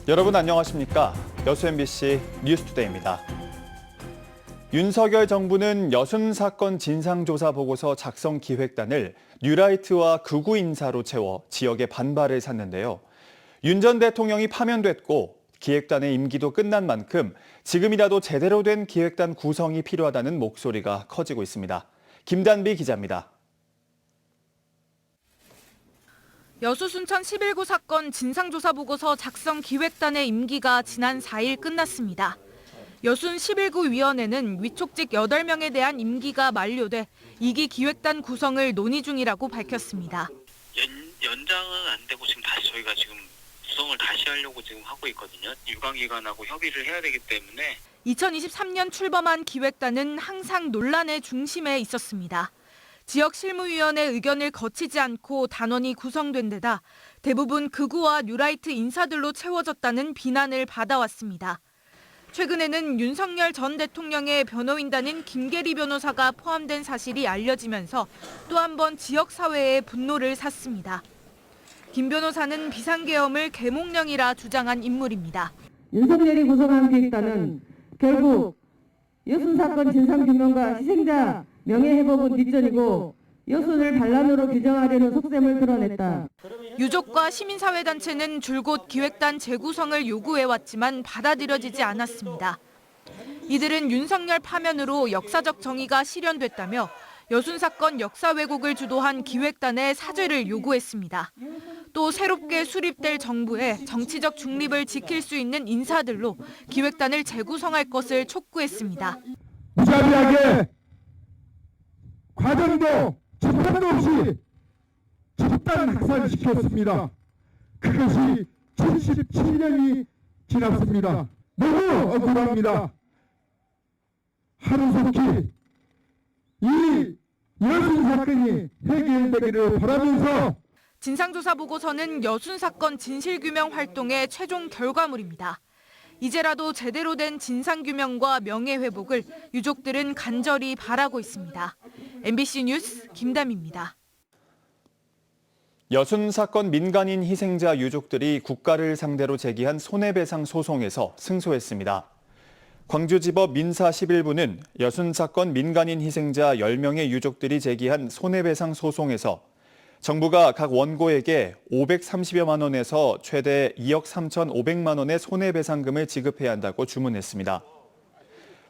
여러분 안녕하십니까? 여수 MBC 뉴스투데이입니다. 윤석열 정부는 여순 사건 진상조사 보고서 작성 기획단을 뉴라이트와 극우 인사로 채워 지역의 반발을 샀는데요. 윤 전 대통령이 파면됐고 기획단의 임기도 끝난 만큼 지금이라도 제대로 된 기획단 구성이 필요하다는 목소리가 커지고 있습니다. 김단비 기자입니다. 여수 순천 11구 사건 진상조사 보고서 작성 기획단의 임기가 지난 4일 끝났습니다. 여순 11구 위원회는 위촉직 8명에 대한 임기가 만료돼 2기 기획단 구성을 논의 중이라고 밝혔습니다. 연장은 안 되고 지금 다시 저희가 지금 구성을 다시 하려고 지금 하고 있거든요. 유관기관하고 협의를 해야 되기 때문에. 2023년 출범한 기획단은 항상 논란의 중심에 있었습니다. 지역 실무위원회 의견을 거치지 않고 단원이 구성된 데다 대부분 극우와 뉴라이트 인사들로 채워졌다는 비난을 받아왔습니다. 최근에는 윤석열 전 대통령의 변호인단인 김계리 변호사가 포함된 사실이 알려지면서 또 한 번 지역사회의 분노를 샀습니다. 김 변호사는 비상계엄을 계몽령이라 주장한 인물입니다. 윤석열이 구성한 기획단은 결국 여순 사건 진상규명과 희생자 명예회복은 뒷전이고 여순을 반란으로 규정하려는 속셈을 드러냈다. 유족과 시민사회단체는 줄곧 기획단 재구성을 요구해왔지만 받아들여지지 않았습니다. 이들은 윤석열 파면으로 역사적 정의가 실현됐다며 여순 사건 역사 왜곡을 주도한 기획단의 사죄를 요구했습니다. 또 새롭게 수립될 정부에 정치적 중립을 지킬 수 있는 인사들로 기획단을 재구성할 것을 촉구했습니다. 무자비하게 과정도 재판도 없이 집단 학살시켰습니다. 그것이 77년이 지났습니다. 너무 억울합니다. 하루속히 이 여순 사건이 해결되기를 바라면서 진상조사 보고서는 여순 사건 진실규명 활동의 최종 결과물입니다. 이제라도 제대로 된 진상규명과 명예회복을 유족들은 간절히 바라고 있습니다. MBC 뉴스 김담입니다. 여순 사건 민간인 희생자 유족들이 국가를 상대로 제기한 손해배상 소송에서 승소했습니다. 광주지법 민사 11부는 여순 사건 민간인 희생자 10명의 유족들이 제기한 손해배상 소송에서 정부가 각 원고에게 530여만 원에서 최대 2억 3,500만 원의 손해배상금을 지급해야 한다고 주문했습니다.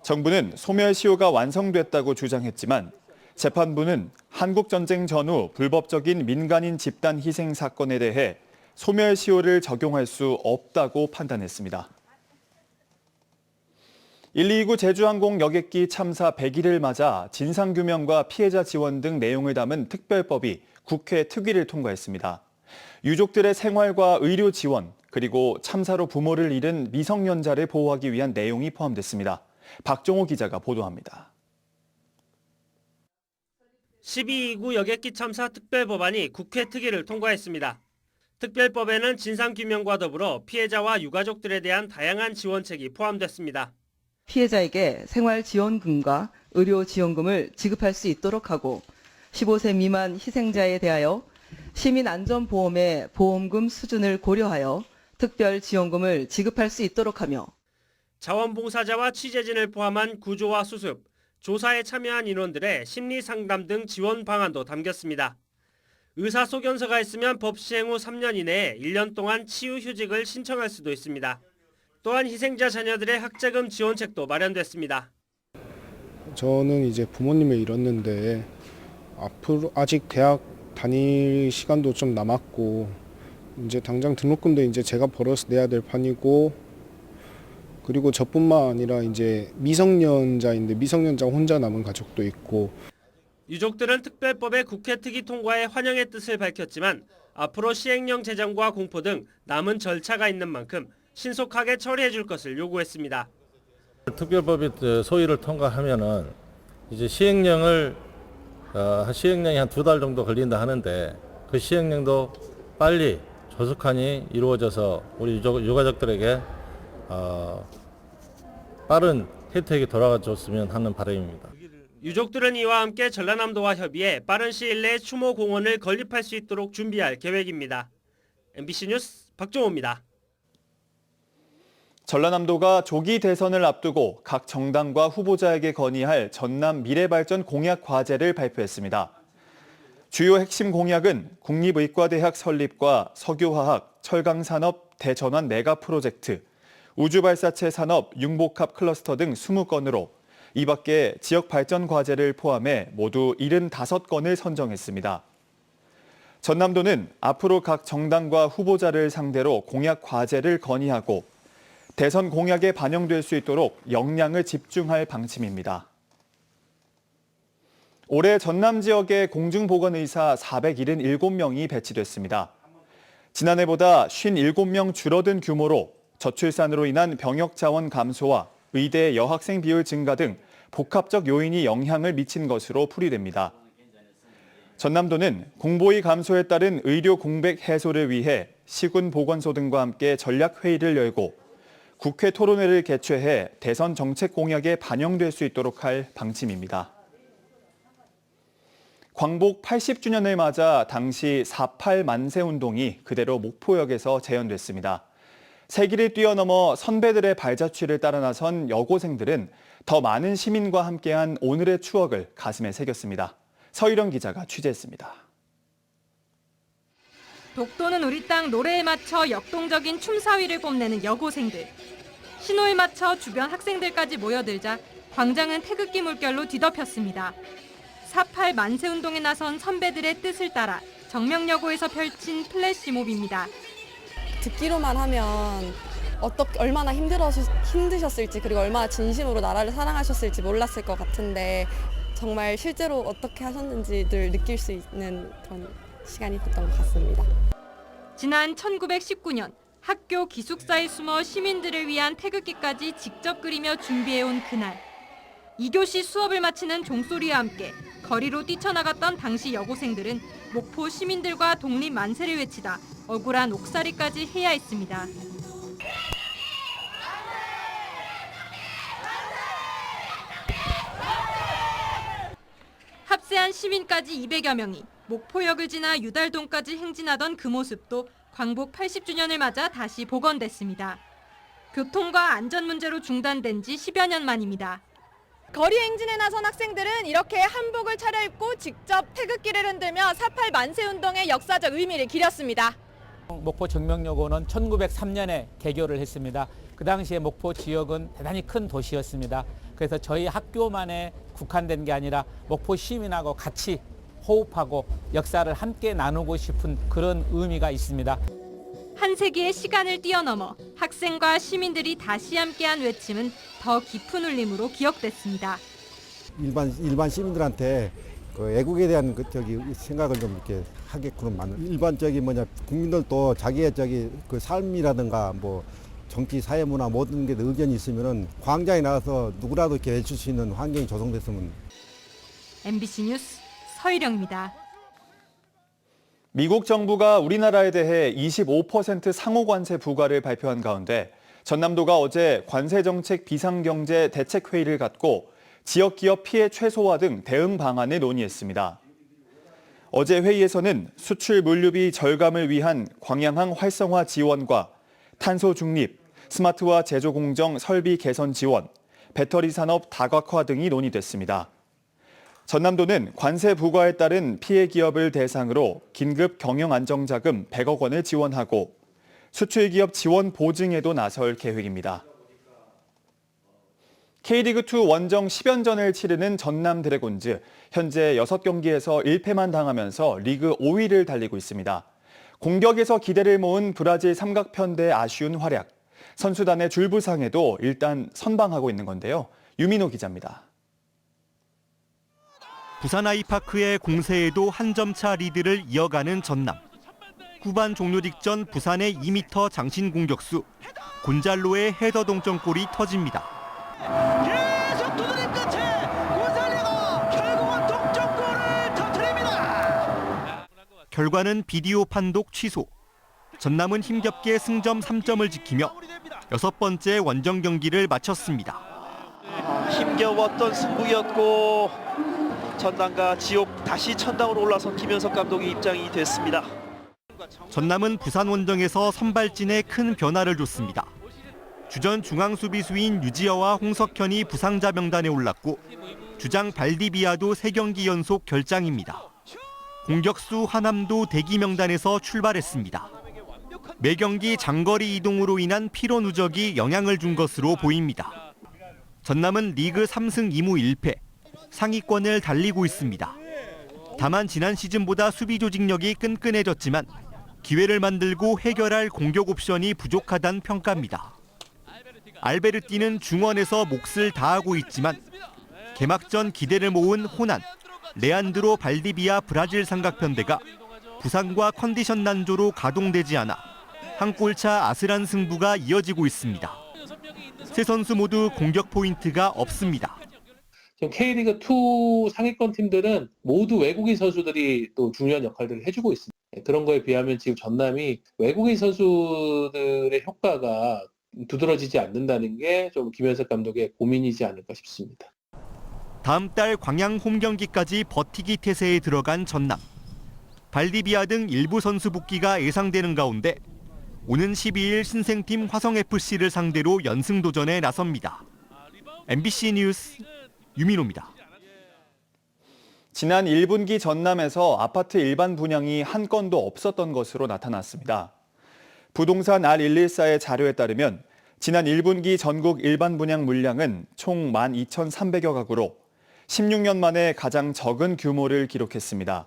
정부는 소멸시효가 완성됐다고 주장했지만 재판부는 한국전쟁 전후 불법적인 민간인 집단 희생 사건에 대해 소멸시효를 적용할 수 없다고 판단했습니다. 129 제주항공 여객기 참사 100일을 맞아 진상규명과 피해자 지원 등 내용을 담은 특별법이 국회 특위를 통과했습니다. 유족들의 생활과 의료 지원, 그리고 참사로 부모를 잃은 미성년자를 보호하기 위한 내용이 포함됐습니다. 박종호 기자가 보도합니다. 12.29 여객기 참사 특별법안이 국회 특위를 통과했습니다. 특별법에는 진상규명과 더불어 피해자와 유가족들에 대한 다양한 지원책이 포함됐습니다. 피해자에게 생활지원금과 의료지원금을 지급할 수 있도록 하고 15세 미만 희생자에 대하여 시민안전보험의 보험금 수준을 고려하여 특별지원금을 지급할 수 있도록 하며 자원봉사자와 취재진을 포함한 구조와 수습, 조사에 참여한 인원들의 심리상담 등 지원 방안도 담겼습니다. 의사소견서가 있으면 법 시행 후 3년 이내에 1년 동안 치유휴직을 신청할 수도 있습니다. 또한 희생자 자녀들의 학자금 지원책도 마련됐습니다. 저는 이제 부모님을 잃었는데 앞으로 아직 대학 다닐 시간도 좀 남았고 이제 당장 등록금도 이제 제가 벌어서 내야 될 판이고 그리고 저뿐만 아니라 이제 미성년자인데 미성년자 혼자 남은 가족도 있고 유족들은 특별법의 국회 특위 통과에 환영의 뜻을 밝혔지만 앞으로 시행령 제정과 공포 등 남은 절차가 있는 만큼 신속하게 처리해 줄 것을 요구했습니다. 특별법이 소위를 통과하면은 이제 시행령이 한 2달 정도 걸린다 하는데 그 시행령도 빨리 조속하니 이루어져서 우리 유가족들에게 빠른 혜택이 돌아줬으면 하는 바람입니다. 유족들은 이와 함께 전라남도와 협의해 빠른 시일 내에 추모 공원을 건립할 수 있도록 준비할 계획입니다. MBC 뉴스 박종호입니다. 전라남도가 조기 대선을 앞두고 각 정당과 후보자에게 건의할 전남 미래발전 공약 과제를 발표했습니다. 주요 핵심 공약은 국립의과대학 설립과 석유화학, 철강산업 대전환 메가 프로젝트, 우주발사체 산업 융복합 클러스터 등 20건으로 이 밖에 지역 발전 과제를 포함해 모두 75건을 선정했습니다. 전남도는 앞으로 각 정당과 후보자를 상대로 공약 과제를 건의하고 대선 공약에 반영될 수 있도록 역량을 집중할 방침입니다. 올해 전남 지역에 공중보건의사 477명이 배치됐습니다. 지난해보다 57명 줄어든 규모로 저출산으로 인한 병역 자원 감소와 의대 여학생 비율 증가 등 복합적 요인이 영향을 미친 것으로 풀이됩니다. 전남도는 공보위 감소에 따른 의료 공백 해소를 위해 시군보건소 등과 함께 전략회의를 열고 국회 토론회를 개최해 대선 정책 공약에 반영될 수 있도록 할 방침입니다. 광복 80주년을 맞아 당시 4.8 만세운동이 그대로 목포역에서 재연됐습니다. 세기를 뛰어넘어 선배들의 발자취를 따라 나선 여고생들은 더 많은 시민과 함께한 오늘의 추억을 가슴에 새겼습니다. 서희령 기자가 취재했습니다. 독도는 우리 땅 노래에 맞춰 역동적인 춤사위를 뽐내는 여고생들. 신호에 맞춰 주변 학생들까지 모여들자 광장은 태극기 물결로 뒤덮였습니다. 4.8 만세운동에 나선 선배들의 뜻을 따라 정명여고에서 펼친 플래시몹입니다. 듣기로만 하면 얼마나 힘드셨을지 그리고 얼마나 진심으로 나라를 사랑하셨을지 몰랐을 것 같은데 정말 실제로 어떻게 하셨는지를 느낄 수 있는 그런 시간이 됐던 것 같습니다. 지난 1919년 학교 기숙사에 숨어 시민들을 위한 태극기까지 직접 그리며 준비해온 그날. 2교시 수업을 마치는 종소리와 함께 거리로 뛰쳐나갔던 당시 여고생들은 목포 시민들과 독립 만세를 외치다 억울한 옥살이까지 해야 했습니다. 합세한 시민까지 200여 명이 목포역을 지나 유달동까지 행진하던 그 모습도 광복 80주년을 맞아 다시 복원됐습니다. 교통과 안전 문제로 중단된 지 10여 년 만입니다. 거리 행진에 나선 학생들은 이렇게 한복을 차려입고 직접 태극기를 흔들며 4.8 만세운동의 역사적 의미를 기렸습니다. 목포 정명여고는 1903년에 개교를 했습니다. 그 당시에 목포 지역은 대단히 큰 도시였습니다. 그래서 저희 학교만에 국한된 게 아니라 목포 시민하고 같이 호흡하고 역사를 함께 나누고 싶은 그런 의미가 있습니다. 한 세기의 시간을 뛰어넘어 학생과 시민들이 다시 함께한 외침은 더 깊은 울림으로 기억됐습니다. 일반 시민들한테 그 애국에 대한 생각을 좀 이렇게 하게끔 일반적인 국민들도 자기의 그 삶이라든가 뭐 정치, 사회, 문화 모든 게 의견이 있으면은 광장에 나가서 누구라도 이렇게 외칠 수 있는 환경이 조성됐으면. MBC 뉴스 서희령입니다. 미국 정부가 우리나라에 대해 25% 상호 관세 부과를 발표한 가운데 전남도가 어제 관세정책 비상경제 대책회의를 갖고 지역기업 피해 최소화 등 대응 방안을 논의했습니다. 어제 회의에서는 수출 물류비 절감을 위한 광양항 활성화 지원과 탄소 중립, 스마트화 제조 공정 설비 개선 지원, 배터리 산업 다각화 등이 논의됐습니다. 전남도는 관세 부과에 따른 피해 기업을 대상으로 긴급 경영 안정자금 100억 원을 지원하고 수출 기업 지원 보증에도 나설 계획입니다. K리그2 원정 10연전을 치르는 전남 드래곤즈, 현재 6경기에서 1패만 당하면서 리그 5위를 달리고 있습니다. 공격에서 기대를 모은 브라질 삼각편대의 아쉬운 활약, 선수단의 줄부상에도 일단 선방하고 있는 건데요. 유민호 기자입니다. 부산 아이파크의 공세에도 한 점 차 리드를 이어가는 전남. 후반 종료 직전 부산의 2m 장신 공격수 곤잘로의 헤더 동점골이 터집니다. 계속 두드림 끝에 곤잘로가 결국은 동점골을 터뜨립니다. 결과는 비디오 판독 취소. 전남은 힘겹게 승점 3점을 지키며 6번째 원정 경기를 마쳤습니다. 힘겨웠던 승부였고 전남과 지옥 다시 천당으로 올라선 김현석 감독이 입장이 됐습니다. 전남은 부산 원정에서 선발진에 큰 변화를 줬습니다. 주전 중앙 수비수인 유지어와 홍석현이 부상자 명단에 올랐고 주장 발디비아도 3경기 연속 결장입니다. 공격수 하남도 대기 명단에서 출발했습니다. 매경기 장거리 이동으로 인한 피로 누적이 영향을 준 것으로 보입니다. 전남은 리그 3승 2무 1패, 상위권을 달리고 있습니다. 다만 지난 시즌보다 수비 조직력이 끈끈해졌지만 기회를 만들고 해결할 공격 옵션이 부족하다는 평가입니다. 알베르티는 중원에서 몫을 다하고 있지만 개막전 기대를 모은 호난, 레안드로 발디비아 브라질 삼각편대가 부상과 컨디션 난조로 가동되지 않아 한 골차 아슬한 승부가 이어지고 있습니다. 세 선수 모두 공격 포인트가 없습니다. 지금 K리그2 상위권 팀들은 모두 외국인 선수들이 또 중요한 역할들을 해주고 있습니다. 그런 거에 비하면 지금 전남이 외국인 선수들의 효과가 두드러지지 않는다는 게 좀 김현석 감독의 고민이지 않을까 싶습니다. 다음 달 광양 홈 경기까지 버티기 태세에 들어간 전남. 발디비아 등 일부 선수 복귀가 예상되는 가운데 오는 12일 신생팀 화성FC를 상대로 연승 도전에 나섭니다. MBC 뉴스 유민호입니다. 지난 1분기 전남에서 아파트 일반 분양이 한 건도 없었던 것으로 나타났습니다. 부동산 R114의 자료에 따르면 지난 1분기 전국 일반 분양 물량은 총 12,300여 가구로 16년 만에 가장 적은 규모를 기록했습니다.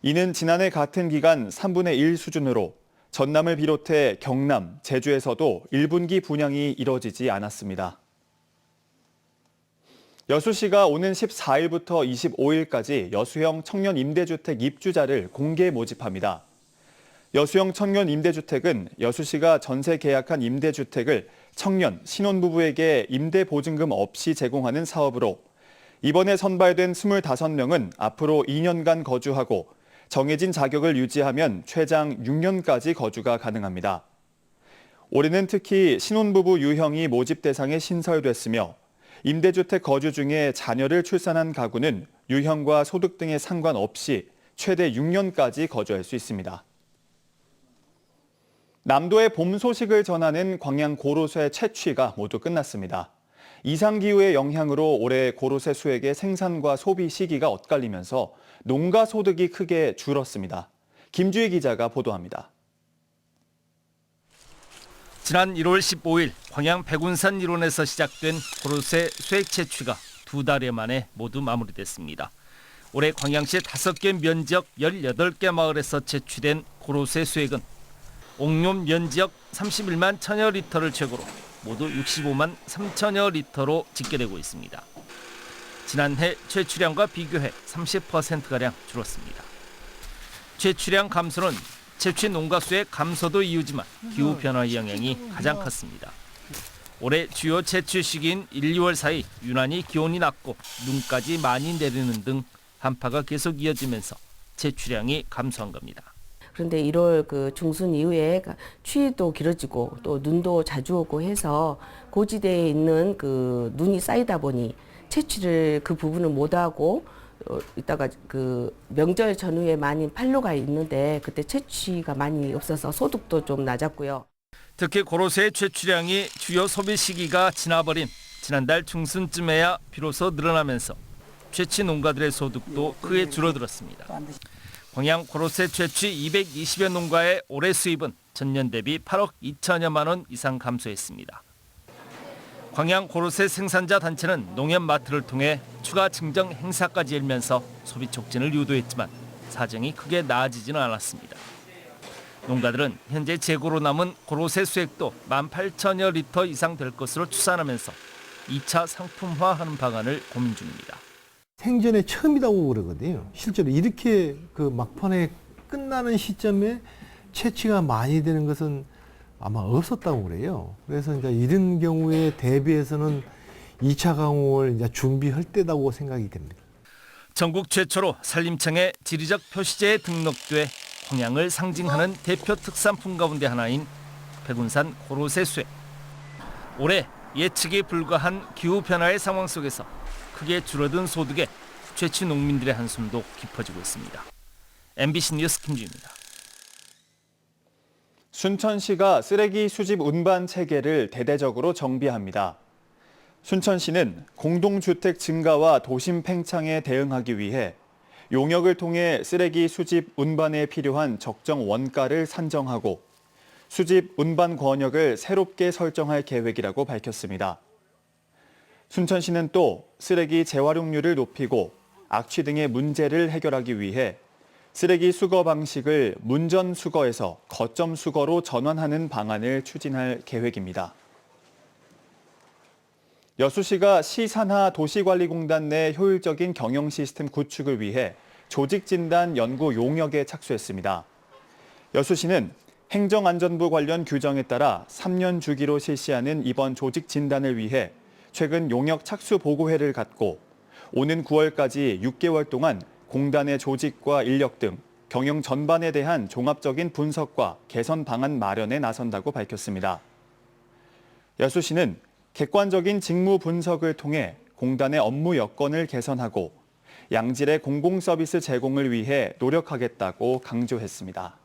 이는 지난해 같은 기간 3분의 1 수준으로 전남을 비롯해 경남, 제주에서도 1분기 분양이 이뤄지지 않았습니다. 여수시가 오는 14일부터 25일까지 여수형 청년 임대주택 입주자를 공개 모집합니다. 여수형 청년 임대주택은 여수시가 전세 계약한 임대주택을 청년, 신혼부부에게 임대보증금 없이 제공하는 사업으로 이번에 선발된 25명은 앞으로 2년간 거주하고 정해진 자격을 유지하면 최장 6년까지 거주가 가능합니다. 올해는 특히 신혼부부 유형이 모집 대상에 신설됐으며 임대주택 거주 중에 자녀를 출산한 가구는 유형과 소득 등에 상관없이 최대 6년까지 거주할 수 있습니다. 남도의 봄 소식을 전하는 광양 고로쇠 채취가 모두 끝났습니다. 이상기후의 영향으로 올해 고로쇠 수액의 생산과 소비 시기가 엇갈리면서 농가 소득이 크게 줄었습니다. 김주희 기자가 보도합니다. 지난 1월 15일 광양 백운산 일원에서 시작된 고로쇠 수액 채취가 2달 만에 모두 마무리됐습니다. 올해 광양시 5개 면적 18개 마을에서 채취된 고로쇠 수액은 옥룡 면적 31만 1000여 리터를 최고로 모두 65만 3천여 리터로 집계되고 있습니다. 지난해 채취량과 비교해 30%가량 줄었습니다. 채취량 감소는 채취 농가수의 감소도 이유지만 기후변화의 영향이 가장 컸습니다. 올해 주요 채취 시기인 1, 2월 사이 유난히 기온이 낮고 눈까지 많이 내리는 등 한파가 계속 이어지면서 채취량이 감소한 겁니다. 그런데 1월 중순 이후에 추위도 길어지고 또 눈도 자주 오고 해서 고지대에 있는 눈이 쌓이다 보니 채취를 그 부분을 못하고 이따가 명절 전후에 많이 판로가 있는데 그때 채취가 많이 없어서 소득도 좀 낮았고요. 특히 고로쇠 채취량이 주요 소비 시기가 지나버린 지난달 중순쯤에야 비로소 늘어나면서 채취 농가들의 소득도 크게 줄어들었습니다. 광양 고로쇠 채취 220여 농가의 올해 수입은 전년 대비 8억 2천여만 원 이상 감소했습니다. 광양 고로쇠 생산자 단체는 농협마트를 통해 추가 증정 행사까지 열면서 소비 촉진을 유도했지만 사정이 크게 나아지지는 않았습니다. 농가들은 현재 재고로 남은 고로쇠 수액도 18,000여 리터 이상 될 것으로 추산하면서 2차 상품화하는 방안을 고민 중입니다. 생전에 처음이라고 그러거든요. 실제로 이렇게 막판에 끝나는 시점에 채취가 많이 되는 것은 아마 없었다고 그래요. 그래서 이제 이런 경우에 대비해서는 2차 강호를 이제 준비할 때라고 생각이 됩니다. 전국 최초로 산림청에 지리적 표시제에 등록돼 광양을 상징하는 대표 특산품 가운데 하나인 백운산 고로쇠 쇠. 올해 예측에 불과한 기후변화의 상황 속에서 크게 줄어든 소득에 죄치 농민들의 한숨도 깊어지고 있습니다. MBC 뉴스 김주입니다. 순천시가 쓰레기 수집 운반 체계를 대대적으로 정비합니다. 순천시는 공동주택 증가와 도심 팽창에 대응하기 위해 용역을 통해 쓰레기 수집 운반에 필요한 적정 원가를 산정하고 수집 운반 권역을 새롭게 설정할 계획이라고 밝혔습니다. 순천시는 또 쓰레기 재활용률을 높이고 악취 등의 문제를 해결하기 위해 쓰레기 수거 방식을 문전 수거에서 거점 수거로 전환하는 방안을 추진할 계획입니다. 여수시가 시산하 도시관리공단 내 효율적인 경영 시스템 구축을 위해 조직진단 연구 용역에 착수했습니다. 여수시는 행정안전부 관련 규정에 따라 3년 주기로 실시하는 이번 조직진단을 위해 최근 용역 착수 보고회를 갖고 오는 9월까지 6개월 동안 공단의 조직과 인력 등 경영 전반에 대한 종합적인 분석과 개선 방안 마련에 나선다고 밝혔습니다. 여수시는 객관적인 직무 분석을 통해 공단의 업무 여건을 개선하고 양질의 공공서비스 제공을 위해 노력하겠다고 강조했습니다.